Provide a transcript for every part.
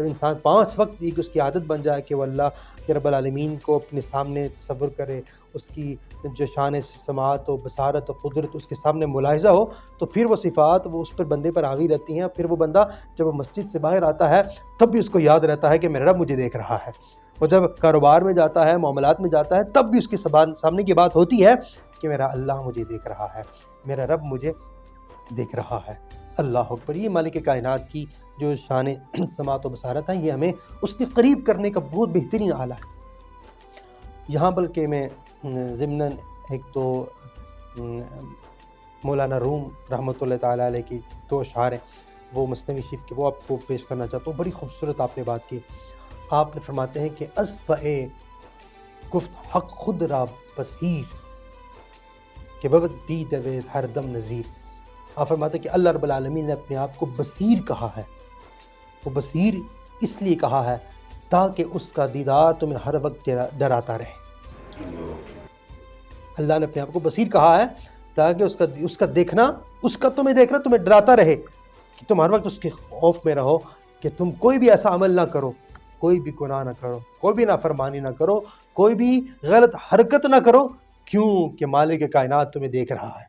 جب انسان 5 وقت ایک اس کی عادت بن جائے کہ وہ اللہ کے رب العالمین کو اپنے سامنے تصور کرے، اس کی جو شان سماعت و بصارت و قدرت اس کے سامنے ملاحظہ ہو، تو پھر وہ صفات وہ اس پر بندے پر حاوی رہتی ہیں. پھر وہ بندہ جب وہ مسجد سے باہر آتا ہے تب بھی اس کو یاد رہتا ہے کہ میرا رب مجھے دیکھ رہا ہے. وہ جب کاروبار میں جاتا ہے، معاملات میں جاتا ہے، تب بھی اس کے سامنے کی بات ہوتی ہے کہ میرا اللہ مجھے دیکھ رہا ہے، میرا رب مجھے دیکھ رہا ہے. اللہ اکبر. یہ مالک کائنات کی جو شان سماعت و بصارت ہے، یہ ہمیں اس کے قریب کرنے کا بہت بہترین آلہ ہے. یہاں بلکہ میں ضمناً ایک تو مولانا روم رحمۃ اللہ تعالیٰ علیہ کی 2 اشعار ہیں وہ مثنوی شریف کے، وہ آپ کو پیش کرنا چاہتا ہوں. بڑی خوبصورت آپ نے بات کی. آپ نے فرماتے ہیں کہ اصبع گفت حق خود را بصیر کہ بغد دید وید ہر دم نذیر. آپ فرماتے ہیں کہ اللہ رب العالمین نے اپنے آپ کو بصیر کہا ہے. وہ بصیر اس لیے کہا ہے تاکہ اس کا دیدار تمہیں ہر وقت ڈراتا رہے. اللہ نے اپنے آپ کو بصیر کہا ہے تاکہ اس کا دیکھنا، اس کا تمہیں دیکھنا تمہیں ڈراتا رہے، کہ تم ہر وقت اس کے خوف میں رہو کہ تم کوئی بھی ایسا عمل نہ کرو، کوئی بھی گناہ نہ کرو، کوئی بھی نافرمانی نہ کرو، کوئی بھی غلط حرکت نہ کرو. کیوں کہ مالک کائنات تمہیں دیکھ رہا ہے.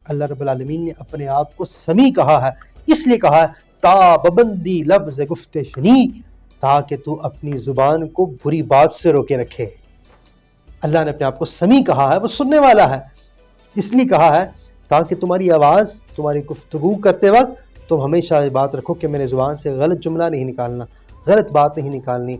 اللہ رب العالمین نے اپنے آپ کو سمیع کہا ہے، اس لیے کہا ہے تا ببندی لفظ گفت شنی، تاکہ تو اپنی زبان کو بری بات سے روکے رکھے. اللہ نے اپنے آپ کو سمیع کہا ہے، وہ سننے والا ہے، اس لیے کہا ہے تاکہ تمہاری آواز، تمہاری گفتگو کرتے وقت تم ہمیشہ یہ بات رکھو کہ میرے زبان سے غلط جملہ نہیں نکالنا، غلط بات نہیں نکالنی،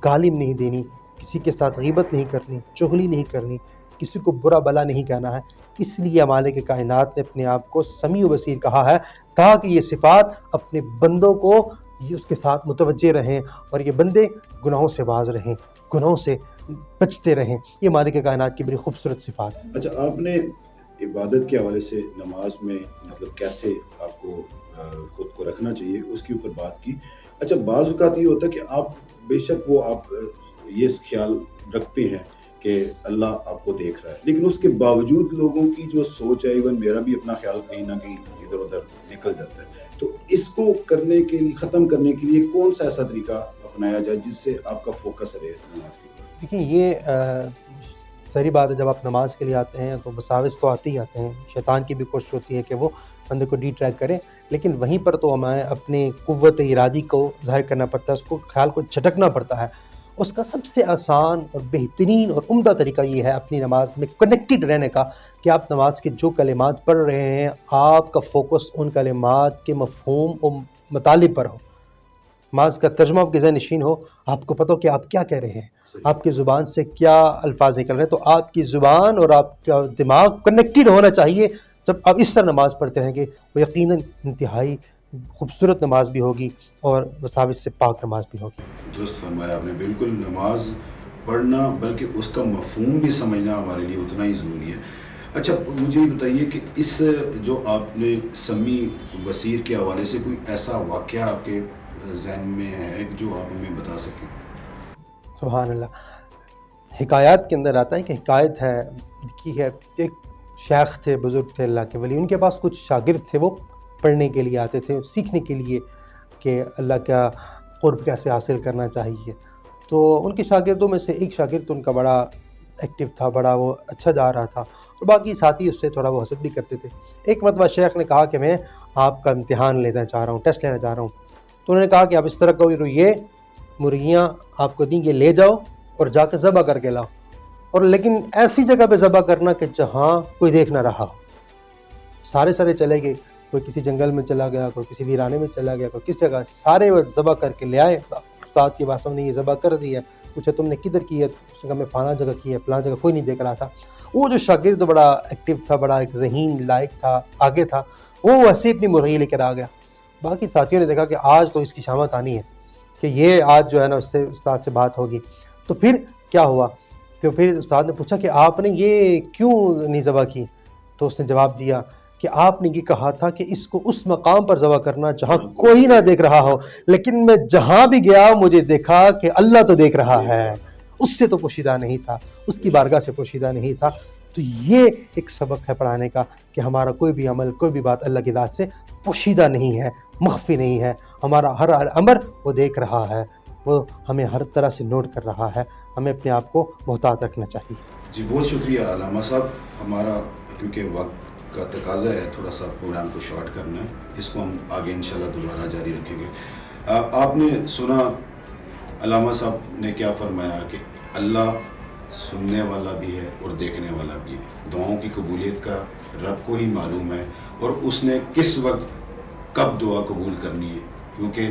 گالی نہیں دینی، کسی کے ساتھ غیبت نہیں کرنی، چغلی نہیں کرنی، کسی کو برا بلا نہیں کہنا ہے. اس لیے مالک کائنات نے اپنے آپ کو سمیع و بصیر کہا ہے تاکہ یہ صفات اپنے بندوں کو یہ اس کے ساتھ متوجہ رہیں اور یہ بندے گناہوں سے باز رہیں، گناہوں سے بچتے رہیں. یہ مالک کائنات کی بڑی خوبصورت صفات ہے. اچھا، آپ نے عبادت کے حوالے سے نماز میں مطلب کیسے آپ کو خود کو رکھنا چاہیے اس کے اوپر بات کی. اچھا، بعض اوقات یہ ہوتا ہے کہ آپ بے شک وہ آپ یہ خیال رکھتے ہیں کہ اللہ آپ کو دیکھ رہا ہے، لیکن اس کے باوجود لوگوں کی جو سوچ ہے، ایون میرا بھی اپنا خیال کہیں نہ کہیں ادھر ادھر نکل جاتا ہے. تو اس کو کرنے کے لیے، ختم کرنے کے لیے کون سا ایسا طریقہ اپنایا جائے جس سے آپ کا فوکس رہے نماز کے اوپر؟ دیکھیں، یہ صحیح بات ہے. جب آپ نماز کے لیے آتے ہیں تو وساوس تو آتے ہی آتے ہیں. شیطان کی بھی کوشش ہوتی ہے کہ وہ بندے کو ڈی ٹریک کرے، لیکن وہیں پر تو ہمیں اپنے قوت ارادی کو ظاہر کرنا پڑتا ہے، اس کو خیال کو جھٹکنا پڑتا ہے. اس کا سب سے آسان اور بہترین اور عمدہ طریقہ یہ ہے اپنی نماز میں کنیکٹڈ رہنے کا، کہ آپ نماز کے جو کلمات پڑھ رہے ہیں آپ کا فوکس ان کلمات کے مفہوم و مطالب پر ہو. نماز کا ترجمہ آپ کے ذہن نشین ہو، آپ کو پتہ ہو کہ آپ کیا کہہ رہے ہیں، آپ کی زبان سے کیا الفاظ نکل رہے ہیں. تو آپ کی زبان اور آپ کا دماغ کنیکٹڈ ہونا چاہیے جب آپ اس طرح نماز پڑھتے ہیں کہ وہ یقیناً انتہائی خوبصورت نماز بھی ہوگی اور وساوس سے پاک نماز بھی ہوگی. درست فرمایا آپ نے. بالکل، نماز پڑھنا بلکہ اس کا مفہوم بھی سمجھنا ہمارے لیے اتنا ہی ضروری ہے. اچھا، مجھے یہ بتائیے کہ اس جو آپ نے سمیع بصیر کے حوالے سے کوئی ایسا واقعہ آپ کے ذہن میں ہے جو آپ ہمیں بتا سکیں؟ سبحان اللہ. حکایات کے اندر آتا ہے کہ حکایت ہے لکھی ہے، ایک شیخ تھے، بزرگ تھے اللہ کے ولی، ان کے پاس کچھ شاگرد تھے، وہ پڑھنے کے لیے آتے تھے، سیکھنے کے لیے کہ اللہ کا قرب کیسے حاصل کرنا چاہیے. تو ان کے شاگردوں میں سے ایک شاگرد ان کا بڑا ایکٹیو تھا، بڑا وہ اچھا جا رہا تھا، اور باقی ساتھی اس سے تھوڑا وہ حسد بھی کرتے تھے. ایک مرتبہ شیخ نے کہا کہ میں آپ کا امتحان لینا چاہ رہا ہوں، ٹیسٹ لینا چاہ رہا ہوں. تو انہوں نے کہا کہ آپ اس طرح کرو، یہ مرغیاں آپ کو دیں گے، لے جاؤ اور جا کے ذبح کر کے لاؤ، اور لیکن ایسی جگہ پہ ذبح کرنا کہ جہاں کوئی دیکھ نہ رہا ہو. سارے چلے گئے، کوئی کسی جنگل میں چلا گیا، کوئی کسی ویرانے میں چلا گیا، کوئی کس جگہ، سارے وہ ذبح کر کے لے آئے. استاد کی بات سمجھ نے یہ ذبح کر دی ہے. پوچھا تم نے کدھر کی ہے؟ اس نے کہا میں فلاں جگہ کی ہے، فلاں جگہ. کوئی نہیں دیکھ رہا تھا. وہ جو شاگرد بڑا ایکٹیو تھا، بڑا ایک ذہین لائق تھا، آگے تھا، وہ ویسے اپنی مرغی لے کر آ گیا. باقی ساتھیوں نے دیکھا کہ آج تو اس کی شامت آنی ہے، کہ یہ آج جو ہے نا اس سے استاد سے بات ہوگی. تو پھر کیا ہوا؟ تو پھر استاد نے پوچھا کہ آپ نے یہ کیوں نہیں ذبح کی؟ تو اس نے جواب دیا کہ آپ نے یہ کہا تھا کہ اس کو اس مقام پر ذبح کرنا جہاں کوئی نہ دیکھ رہا ہو، لیکن میں جہاں بھی گیا مجھے دیکھا کہ اللہ تو دیکھ رہا ہے. اس سے تو پوشیدہ نہیں تھا، اس کی بارگاہ سے پوشیدہ نہیں تھا. تو یہ ایک سبق ہے پڑھانے کا کہ ہمارا کوئی بھی عمل، کوئی بھی بات اللہ کی ذات سے پوشیدہ نہیں ہے، مخفی نہیں ہے. ہمارا ہر امر وہ دیکھ رہا ہے، وہ ہمیں ہر طرح سے نوٹ کر رہا ہے. ہمیں اپنے آپ کو محتاط رکھنا چاہیے. جی بہت شکریہ علامہ صاحب. ہمارا کیونکہ وقت کا تقاضا ہے تھوڑا سا پروگرام کو شارٹ کرنا ہے، اس کو ہم آگے انشاءاللہ دوبارہ جاری رکھیں گے. آپ نے سنا علامہ صاحب نے کیا فرمایا کہ اللہ سننے والا بھی ہے اور دیکھنے والا بھی ہے. دعاؤں کی قبولیت کا رب کو ہی معلوم ہے، اور اس نے کس وقت کب دعا قبول کرنی ہے، کیونکہ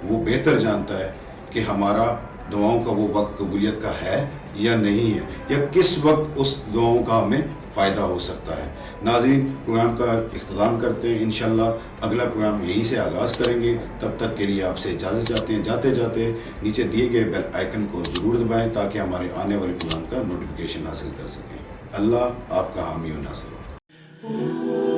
وہ بہتر جانتا ہے کہ ہمارا دعاؤں کا وہ وقت قبولیت کا ہے یا نہیں ہے، یا کس وقت اس دعاؤں کا ہمیں فائدہ ہو سکتا ہے. ناظرین، پروگرام کا اختتام کرتے ہیں. انشاءاللہ اگلا پروگرام یہیں سے آغاز کریں گے. تب تک کے لیے آپ سے اجازت چاہتے ہیں. جاتے جاتے نیچے دیے گئے بیل آئیکن کو ضرور دبائیں تاکہ ہمارے آنے والے پروگرام کا نوٹیفیکیشن حاصل کر سکیں. اللہ آپ کا حامی و ناصر ہو.